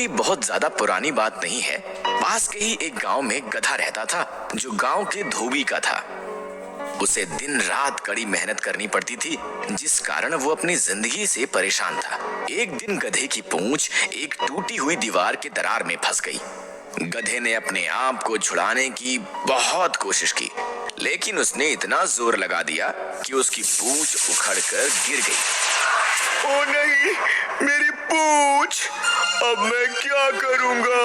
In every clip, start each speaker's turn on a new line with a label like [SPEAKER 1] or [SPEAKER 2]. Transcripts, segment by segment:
[SPEAKER 1] कोई बहुत ज्यादा पुरानी बात नहीं है। पास के ही एक गांव में गधा रहता था जो गांव के धोबी का था। उसे दिन रात कड़ी मेहनत करनी पड़ती थी, जिस कारण वो अपनी जिंदगी से परेशान था। एक दिन गधे की पूंछ एक टूटी हुई दीवार के दरार में फंस गई। गधे ने अपने आप को छुड़ाने की बहुत कोशिश की, लेकिन उसने इतना जोर लगा दिया कि उसकी पूंछ उखड़कर गिर गई।
[SPEAKER 2] ओ नहीं, मेरी पूंछ! अब मैं क्या करूंगा?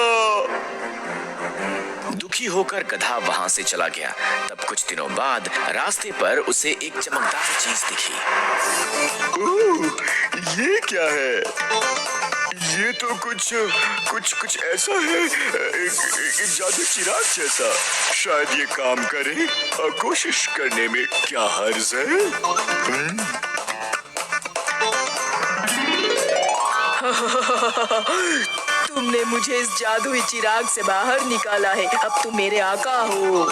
[SPEAKER 1] दुखी होकर गधा वहां से चला गया। तब कुछ दिनों बाद रास्ते पर उसे एक चमकदार चीज दिखी।
[SPEAKER 2] ये क्या है? ये तो कुछ ऐसा है, एक जादू चिराग जैसा। शायद ये काम करे और कोशिश करने में क्या हर्ज है?
[SPEAKER 3] तुमने मुझे इस जादुई चिराग से बाहर निकाला है। अब तुम मेरे आका हो।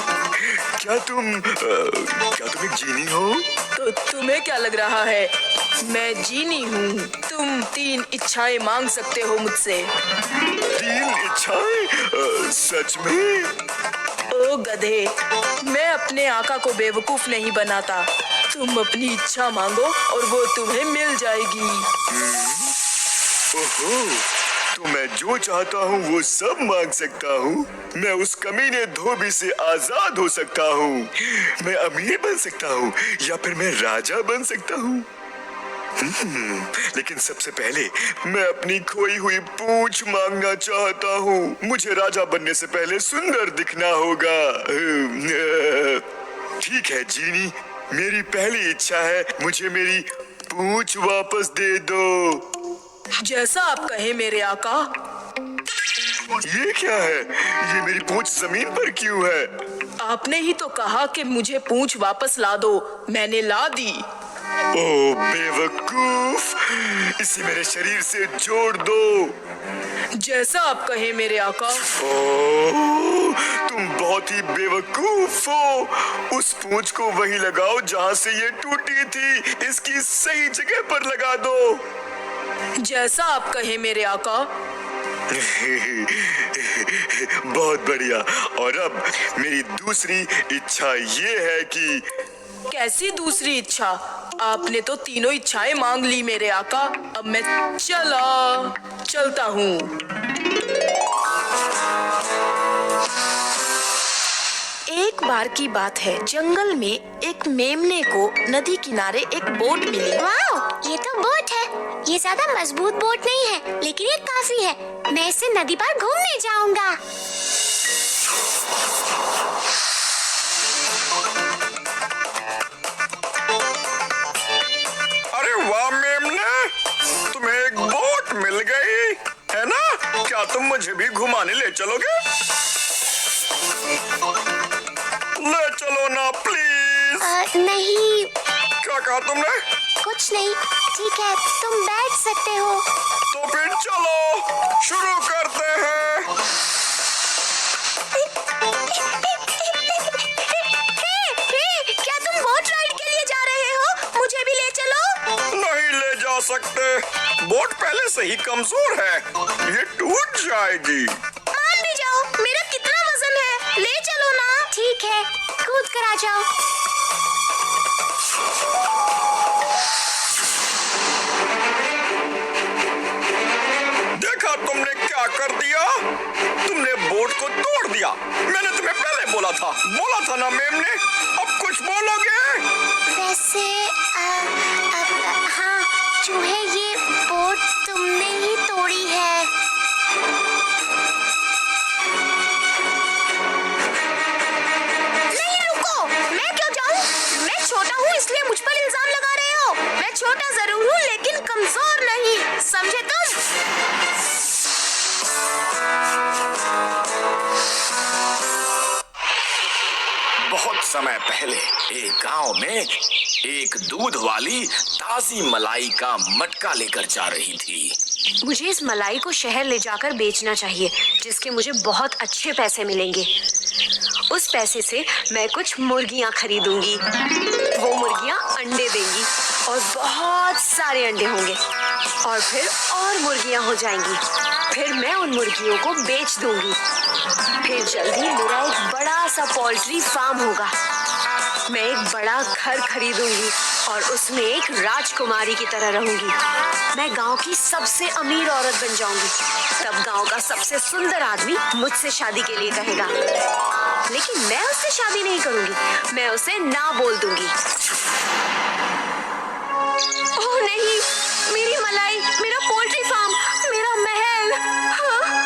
[SPEAKER 2] क्या तुम एक जीनी हो?
[SPEAKER 3] तो तुम्हें क्या लग रहा है? मैं जीनी हूँ। तुम 3 इच्छाएं मांग सकते हो मुझसे।
[SPEAKER 2] 3 इच्छाएं? सच में?
[SPEAKER 3] ओ गधे, मैं अपने आका को बेवकूफ नहीं बनाता। तुम अपनी इच्छा मांगो और वो तुम्हें मिल जाएगी।
[SPEAKER 2] ओहो, तो मैं जो चाहता हूँ वो सब मांग सकता हूँ। मैं उस कमीने धोबी से आजाद हो सकता हूँ। मैं अमीर बन सकता हूँ या फिर मैं राजा बन सकता हूँ। लेकिन सबसे पहले मैं अपनी खोई हुई पूंछ मांगना चाहता हूँ। मुझे राजा बनने से पहले सुंदर दिखना होगा। ठीक है जीनी, मेरी पहली इच्छा है, मुझे मेरी पूंछ वापस दे दो।
[SPEAKER 3] जैसा आप कहे मेरे आका।
[SPEAKER 2] ये क्या है? ये मेरी पूंछ जमीन पर क्यों है?
[SPEAKER 3] आपने ही तो कहा कि मुझे पूंछ वापस ला दो। मैंने ला दी।
[SPEAKER 2] ओ बेवकूफ, इसे मेरे शरीर से जोड़ दो।
[SPEAKER 3] जैसा आप कहे मेरे आका।
[SPEAKER 2] ओ, तुम बहुत ही बेवकूफ हो। उस पूंछ को वहीं लगाओ जहाँ से ये टूटी थी। इसकी सही जगह पर लगा दो।
[SPEAKER 3] जैसा आप कहे मेरे आका।
[SPEAKER 2] बहुत बढ़िया। और अब मेरी दूसरी इच्छा ये है कि...
[SPEAKER 3] कैसी दूसरी इच्छा? आपने तो तीनों इच्छाएं मांग ली मेरे आका। अब मैं चलता हूँ। एक बार की बात है, जंगल में एक मेमने को नदी किनारे एक बोट मिली।
[SPEAKER 4] वाह, ये तो बोट है। ये ज्यादा मजबूत बोट नहीं है, लेकिन ये काफी है। मैं इससे नदी पर घूमने जाऊंगा।
[SPEAKER 2] अरे वाह मेमने, तुम्हें एक बोट मिल गई है ना? क्या तुम मुझे भी घुमाने ले चलोगे? ले चलो ना प्लीज।
[SPEAKER 4] नहीं।
[SPEAKER 2] क्या कहा तुमने?
[SPEAKER 4] कुछ नहीं। ठीक है, तुम बैठ सकते हो।
[SPEAKER 2] तो फिर चलो शुरू करते हैं।
[SPEAKER 4] क्या तुम बोट राइड के लिए जा रहे हो? मुझे भी ले चलो।
[SPEAKER 2] नहीं ले जा सकते, बोट पहले से ही कमजोर है, ये टूट जाएगी।
[SPEAKER 4] मान भी जाओ, मेरा कितना वजन है। ले चलो ना। ठीक है, कूद कर आ जाओ।
[SPEAKER 2] देखा तुमने क्या कर दिया? तुमने बोट को तोड़ दिया। मैंने तुम्हें पहले बोला था ना मेमने। अब कुछ बोलोगे?
[SPEAKER 4] वैसे हाँ चूहे, ये बोट तुमने ही तोड़ी है। नहीं रुको, मैं क्यों जाऊं? मैं छोटा हूँ इसलिए मुझ पर इल्जाम लगा रहे हो। मैं छोटा जरूर हूँ लेकिन कमजोर नहीं, समझे तुम?
[SPEAKER 1] बहुत समय पहले एक गांव में एक दूध वाली ताजी मलाई का मटका लेकर जा रही थी।
[SPEAKER 5] मुझे इस मलाई को शहर ले जाकर बेचना चाहिए, जिसके मुझे बहुत अच्छे पैसे मिलेंगे। उस पैसे से मैं कुछ मुर्गियां खरीदूंगी। वो मुर्गियां अंडे देंगी और बहुत सारे अंडे होंगे और फिर और मुर्गियां हो जाएंगी। फिर मैं उन मुर्गियों को बेच दूंगी। फिर जल्दी मेरा एक बड़ा सा पोल्ट्री फार्म होगा। मैं एक बड़ा घर खरीदूंगी और उसमें एक राजकुमारी की तरह रहूंगी। मैं गांव की सबसे अमीर औरत बन जाऊंगी। तब गांव का सबसे सुंदर आदमी मुझसे शादी के लिए कहेगा, लेकिन मैं उससे शादी नहीं करूंगी। मैं उसे ना बोल दूंगी। ओह नहीं, मेरी मलाई, मेरा पोल्ट्री फार्म, मेरा महल। हाँ?